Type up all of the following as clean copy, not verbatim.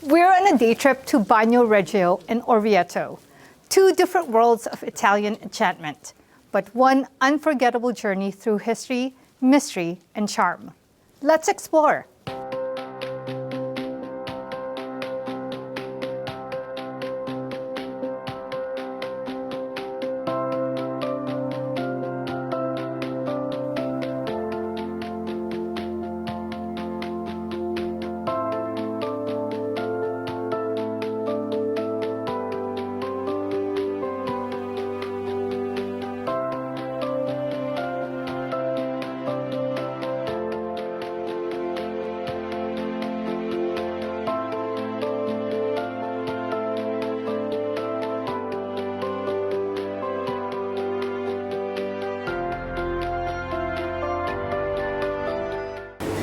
We're on a day trip to Bagnoregio and Orvieto, two different worlds of Italian enchantment, but one unforgettable journey through history, mystery, and charm. Let's explore.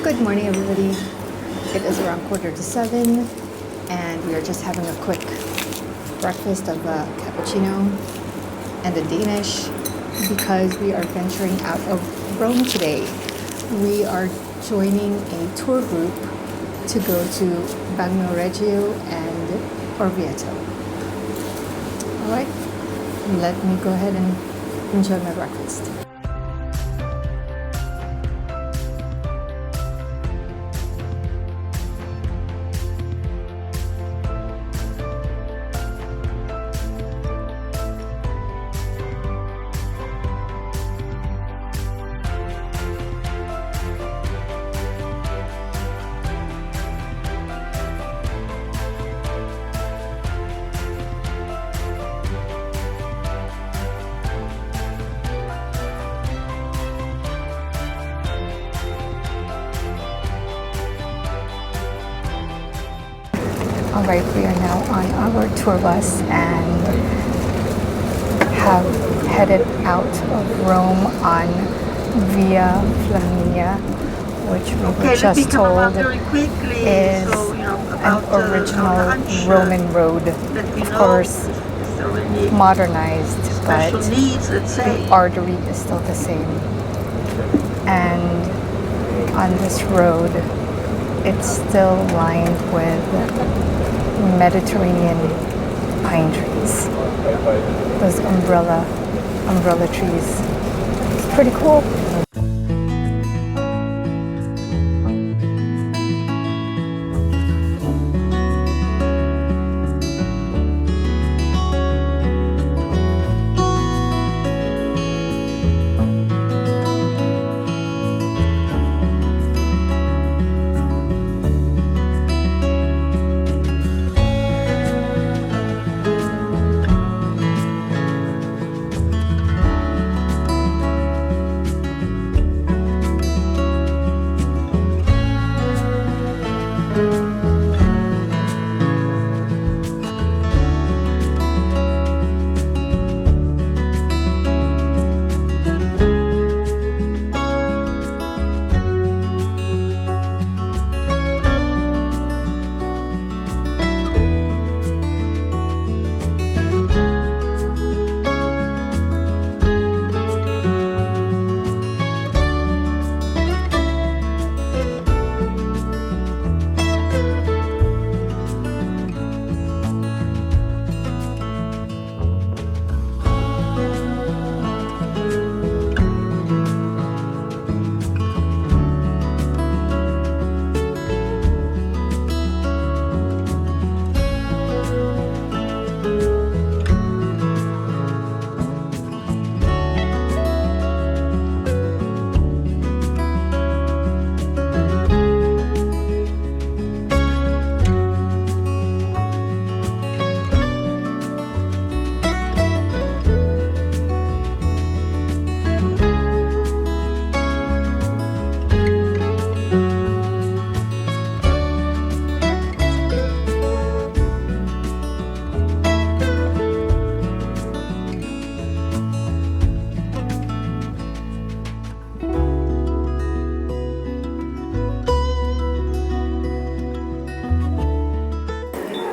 Good morning, everybody. It is around 6:45, and we are just having a quick breakfast of a cappuccino and a Danish because we are venturing out of Rome today. We are joining a tour group to go to Bagnoregio and Orvieto. All right, let me go ahead and enjoy my breakfast. All right, we are now on our tour bus and have headed out of Rome on Via Flaminia, which we were just told is an original Roman road. Of course, modernized, but the artery is still the same. And on this road, it's still lined with Mediterranean pine trees. Those umbrella trees. It's pretty cool.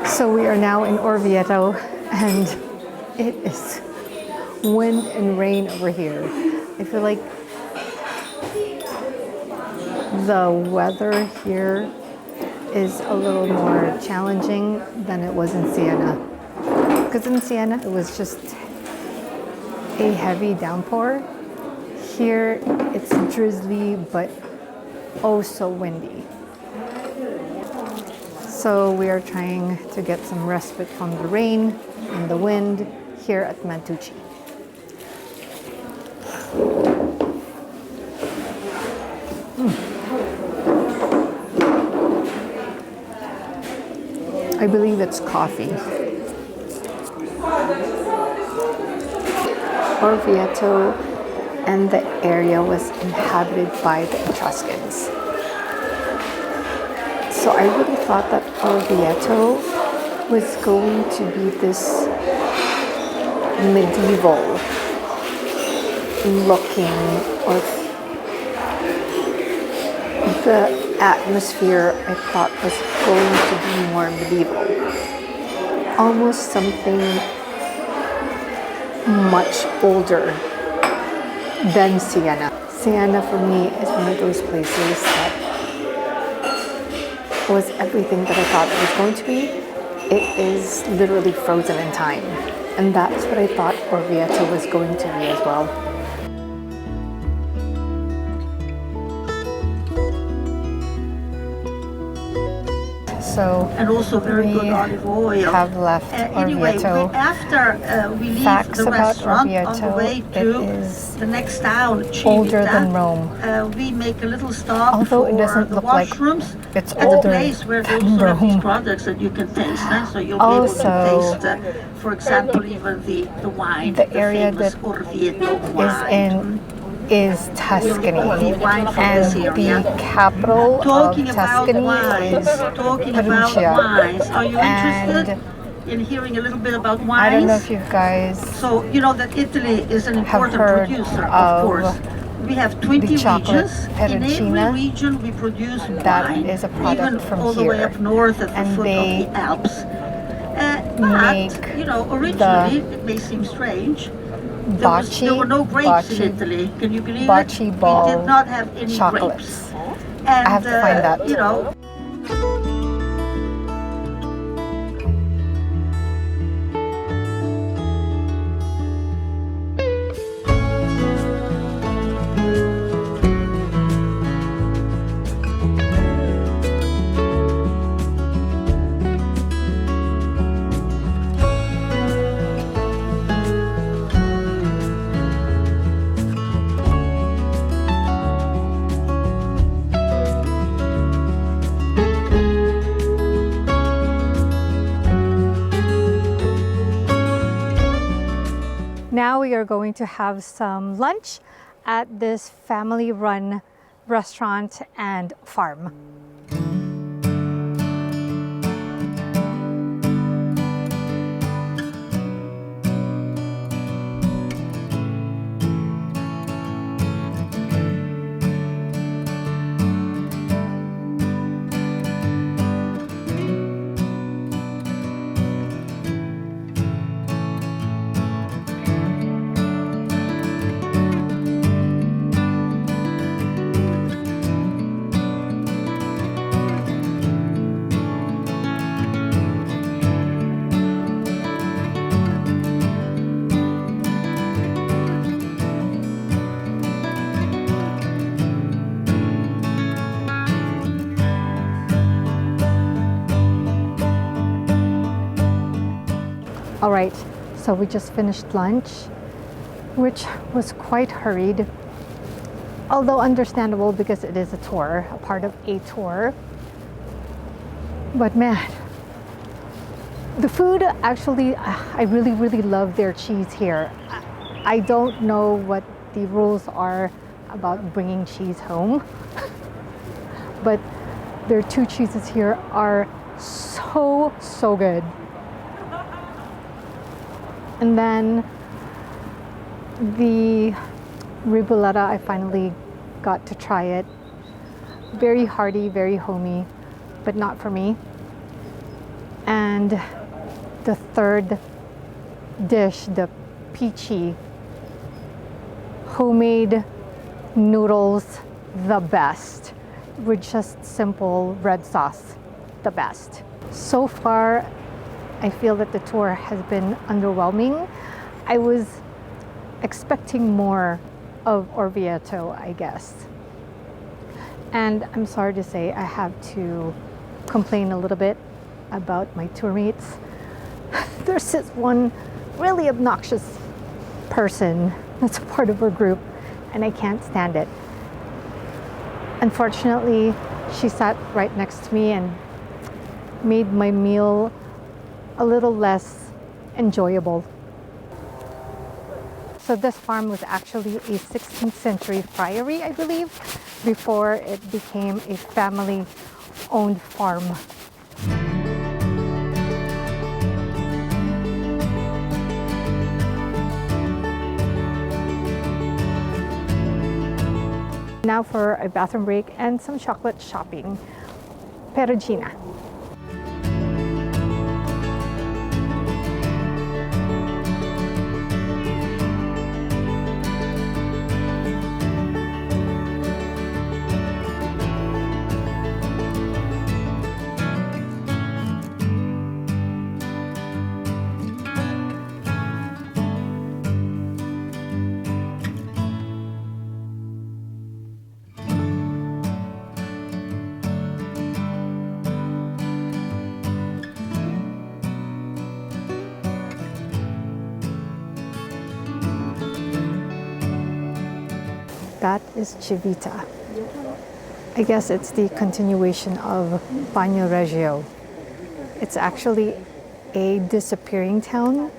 So we are now in Orvieto, and it is wind and rain over here. I feel like the weather here is a little more challenging than it was in Siena. Because in Siena, it was just a heavy downpour. Here, it's drizzly, but oh so windy. So we are trying to get some respite from the rain and the wind here at Mantucci. I believe it's coffee. Orvieto and the area was inhabited by the Etruscans. So I really thought that Orvieto was going to be this medieval looking, or the atmosphere I thought was going to be more medieval. Almost something much older than Siena. Siena for me is one of those places that was everything that I thought it was going to be. It is literally frozen in time. And that's what I thought Orvieto was going to be as well. So and also very good olive oil. Have left anyway, Orvieto. After we leave Facts the about restaurant Orvieto, on the way to the next town, Civita, older than Rome. We make a little stop Although for it doesn't the look like washrooms it's at a older place where they than also have these Rome. products that you can taste. So you'll be Also, able to taste, for example, even the wine, the area famous that Orvieto wine. is Tuscany, Wine from and this area. the capital Talking of about Tuscany wines, is talking about Perugia. wines. Are you interested And in hearing a little bit about wines? I don't know if you guys So you know that Italy is an important heard producer, of of course. We have 20 the chocolate regions. In every pedestrian. region we produce That wine. is a product even from all the way here. up north at the And foot they of the Alps. make But, you know, originally, it may seem strange, there were no grapes in Italy. Can you believe Bocce it? ball We did not have any chocolates. grapes. And, I have to find that. You know, Now we are going to have some lunch at this family-run restaurant and farm. All right, so we just finished lunch, which was quite hurried, although understandable because it is a tour, a part of a tour. But man, the food actually, I really love their cheese here. I don't know what the rules are about bringing cheese home, but their two cheeses here are so good. And then the ribollata, I finally got to try it. Very hearty, very homey, but not for me. And the third dish, the peachy, homemade noodles, the best, with just simple red sauce. the best. So far, I feel that the tour has been underwhelming. I was expecting more of Orvieto, I guess. And I'm sorry to say I have to complain a little bit about my tour mates. There's this one really obnoxious person that's a part of our group, and I can't stand it. Unfortunately, she sat right next to me and made my meal a little less enjoyable. So this farm was actually a 16th century friary, I believe, before it became a family-owned farm. Now for a bathroom break and some chocolate shopping. Perugina. That is Civita. I guess it's the continuation of Bagnoregio. It's actually a disappearing town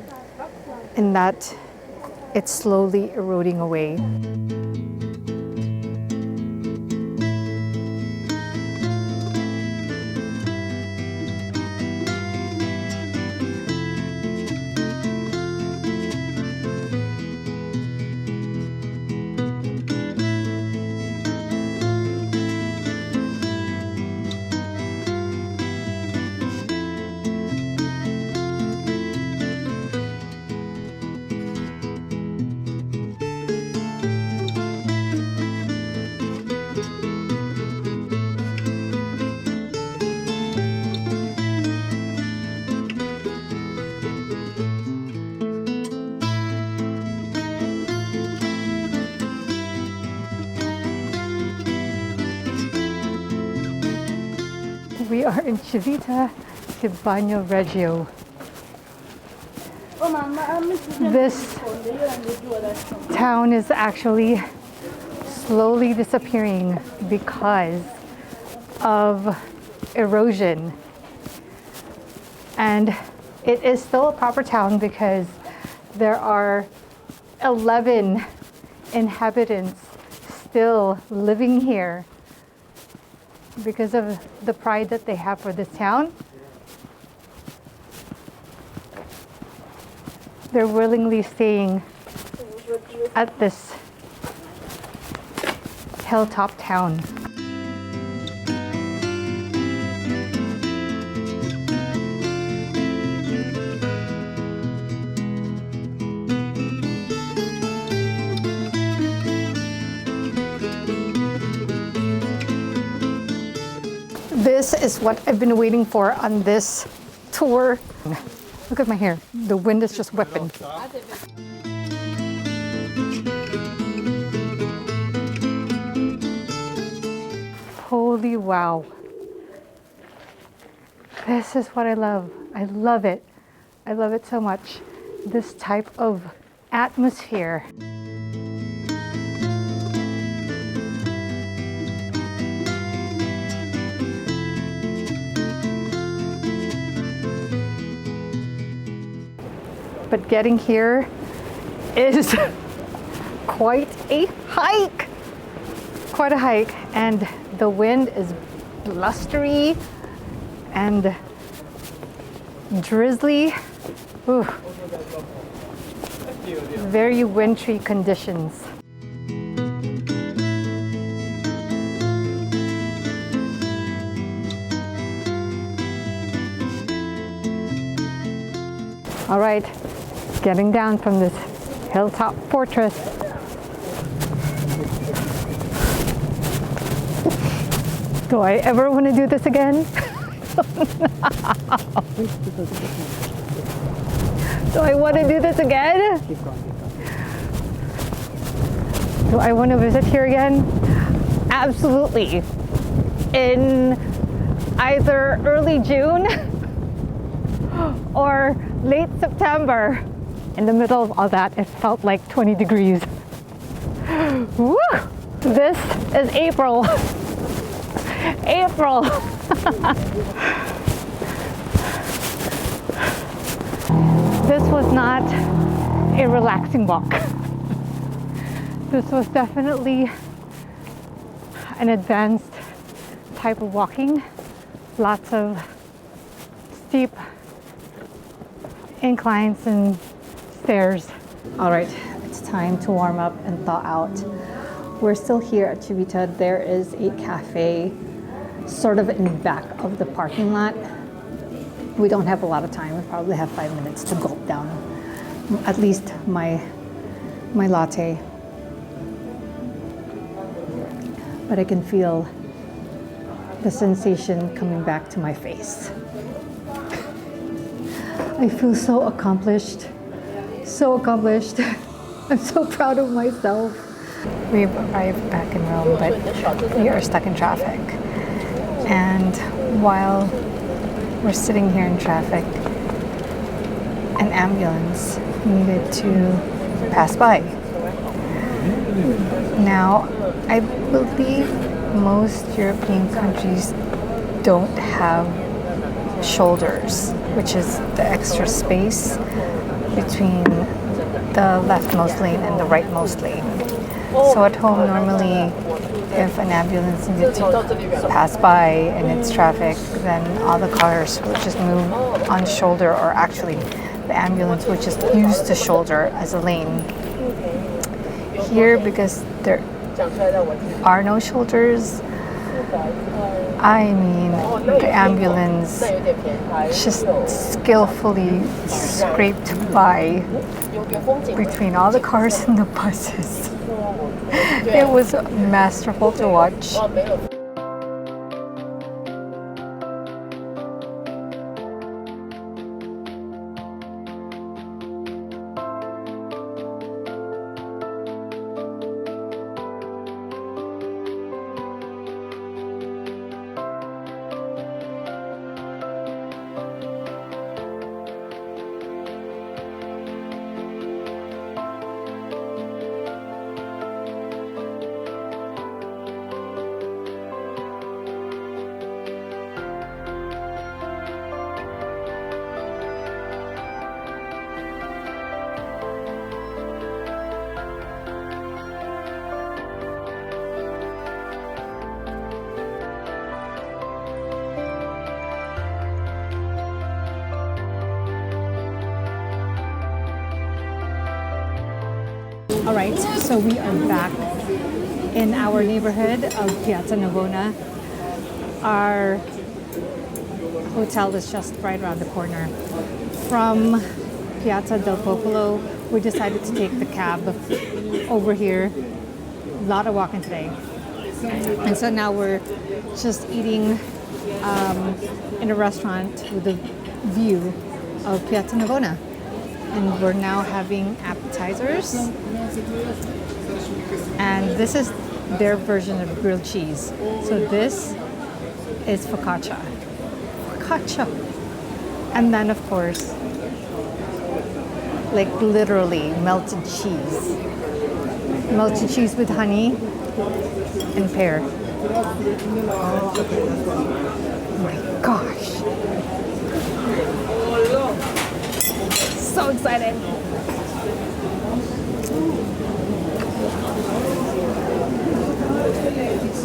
in that it's slowly eroding away. We are in Civita di Bagnoregio. This town is actually slowly disappearing because of erosion. And it is still a proper town because there are 11 inhabitants still living here because of the pride that they have for this town. They're willingly staying at this hilltop town. This is what I've been waiting for on this tour. Look at my hair. The wind is just whipping. Holy wow. This is what I love. I love it. I love it so much. This type of atmosphere. But getting here is quite a hike. Quite a hike. And the wind is blustery and drizzly. Ooh. Very wintry conditions. All right, getting down from this hilltop fortress. Do I ever want to do this again? Do I want to do this again? Do I want to visit here again? Absolutely. In either early June or late September. In the middle of all that, it felt like 20 degrees. Woo! This is April. April. This was not a relaxing walk. This was definitely an advanced type of walking. Lots of steep inclines and stairs. All right, it's time to warm up and thaw out. We're still here at Civita. There is a cafe sort of in back of the parking lot. We don't have a lot of time. We probably have 5 minutes to gulp down at least my latte. But I can feel the sensation coming back to my face. I feel so accomplished. So accomplished. I'm so proud of myself. We've arrived back in Rome, but we are stuck in traffic. And while we're sitting here in traffic, an ambulance needed to pass by. Now, I believe most European countries don't have shoulders, which is the extra space between the leftmost lane and the rightmost lane. So at home, normally, if an ambulance needed to pass by and it's traffic, then all the cars will just move on shoulder, or actually the ambulance would just use the shoulder as a lane. Here, because there are no shoulders, I mean, the ambulance just skillfully scraped by between all the cars and the buses. It was masterful to watch. All right, so we are back in our neighborhood of Piazza Navona. Our hotel is just right around the corner. From Piazza del Popolo, we decided to take the cab over here. A lot of walking today. And so now we're just eating in a restaurant with a view of Piazza Navona. And we're now having appetizers. And this is their version of grilled cheese. So this is focaccia. Focaccia. And then, of course, like literally melted cheese. Melted cheese with honey and pear. Oh my gosh. So excited.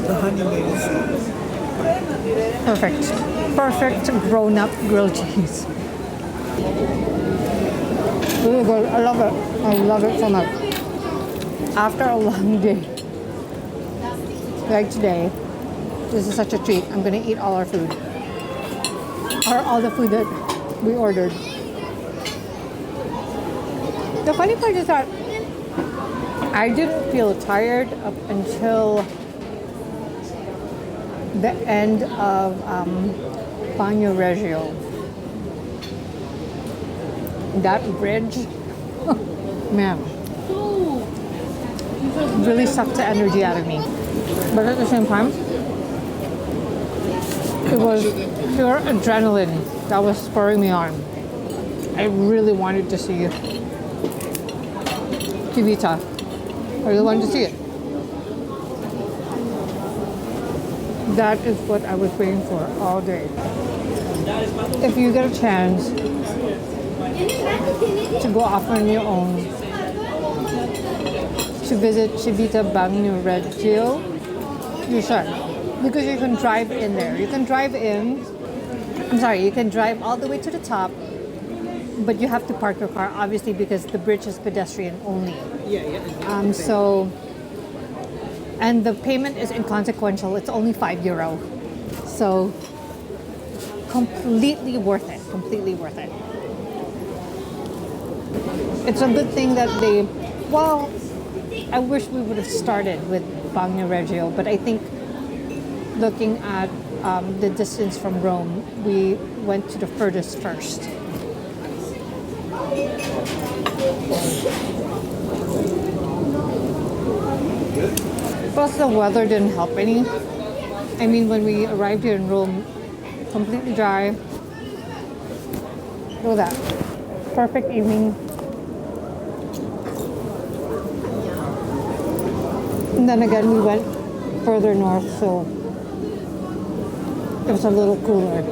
The honey made it. Perfect. Perfect grown-up grilled cheese. Really good. I love it. I love it so much. After a long day, like today, this is such a treat. I'm gonna eat all our food. Or all the food that we ordered. The funny part is that I didn't feel tired up until the end of Bagnoregio. That bridge, man, really sucked the energy out of me. But at the same time, it was pure adrenaline that was spurring me on. I really wanted to see Civita. I really wanted to see it. That is what I was waiting for all day. If you get a chance to go off on your own to visit Civita Bagnoregio, you should. Because you can drive in there. You can drive all the way to the top, but you have to park your car, obviously, because the bridge is pedestrian only. And the payment is inconsequential. It's only €5. So, completely worth it. Completely worth it. It's a good thing that I wish we would have started with Bagnoregio, but I think looking at the distance from Rome, we went to the furthest first. Plus the weather didn't help any. I mean, when we arrived here in Rome, completely dry. Look at that. Perfect evening. And then again, we went further north, so it was a little cooler.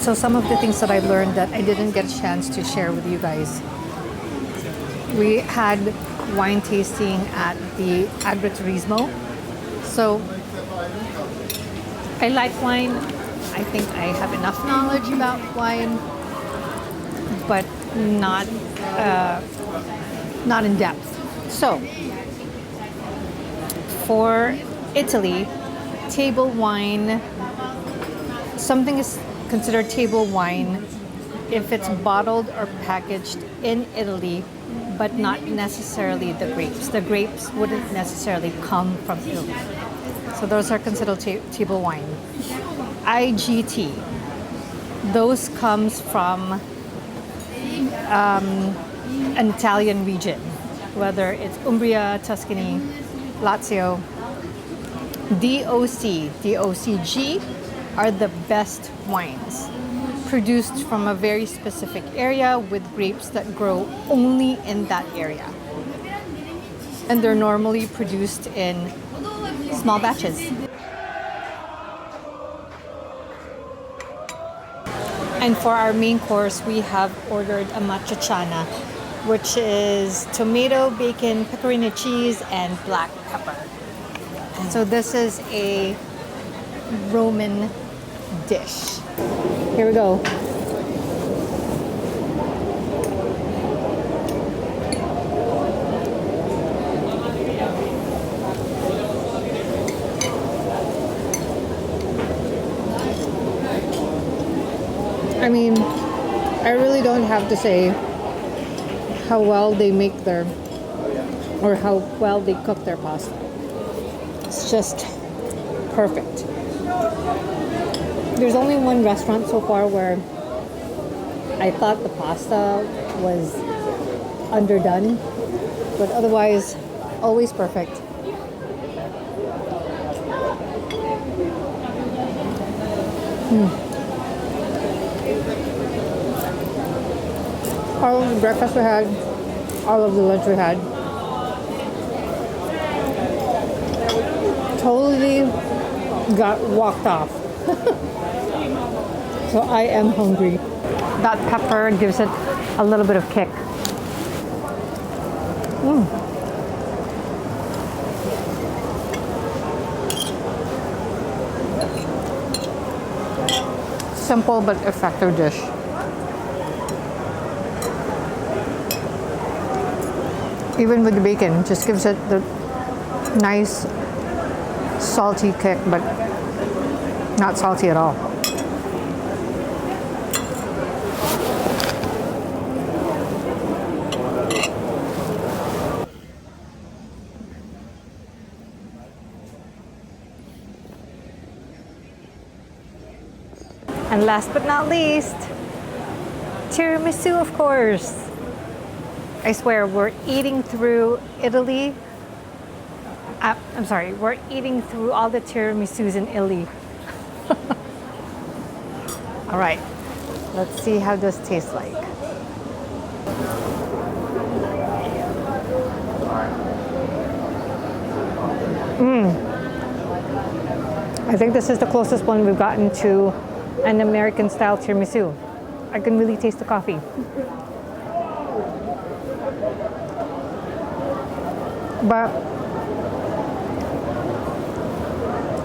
So some of the things that I learned that I didn't get a chance to share with you guys. We had wine tasting at the Agriturismo. So I like wine. I think I have enough knowledge about wine, but not in depth. So for Italy, table wine, something is considered table wine if it's bottled or packaged in Italy, but not necessarily the grapes. The grapes wouldn't necessarily come from Italy. So those are considered table wine. IGT, those comes from an Italian region, whether it's Umbria, Tuscany, Lazio. DOCG are the best wines, produced from a very specific area with grapes that grow only in that area. And they're normally produced in small batches. And for our main course, we have ordered a matriciana, which is tomato, bacon, pecorino cheese, and black pepper. So this is a Roman dish. Here we go. I mean, I really don't have to say how well they make or how well they cook their pasta. It's just perfect. There's only one restaurant so far where I thought the pasta was underdone, but otherwise, always perfect. All of the breakfast we had, all of the lunch we had. Totally got walked off. So I am hungry. That pepper gives it a little bit of kick. Simple but effective dish. Even with the bacon, just gives it the nice salty kick, but not salty at all. And last but not least, tiramisu, of course. I swear, we're eating through Italy. I'm sorry, we're eating through all the tiramisus in Italy. All right, let's see how this tastes like. I think this is the closest one we've gotten to an American style tiramisu. I can really taste the coffee. But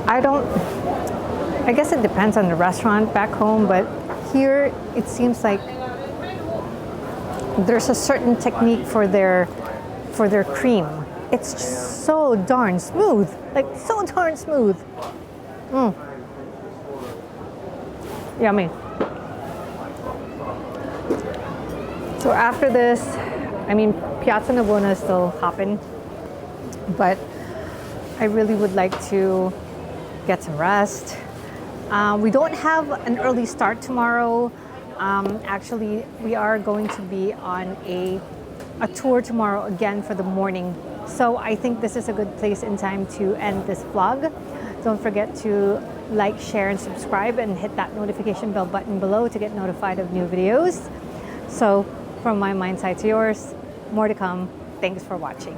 I guess it depends on the restaurant back home, but here it seems like there's a certain technique for their cream. It's just so darn smooth, like so darn smooth. Yummy. So after this, I mean, Piazza Navona is still hopping, but I really would like to get some rest. We don't have an early start tomorrow. Actually, we are going to be on a tour tomorrow again for the morning. So I think this is a good place in time to end this vlog. Don't forget to like, share, and subscribe, and hit that notification bell button below to get notified of new videos. So from my mind side to yours, more to come. Thanks for watching.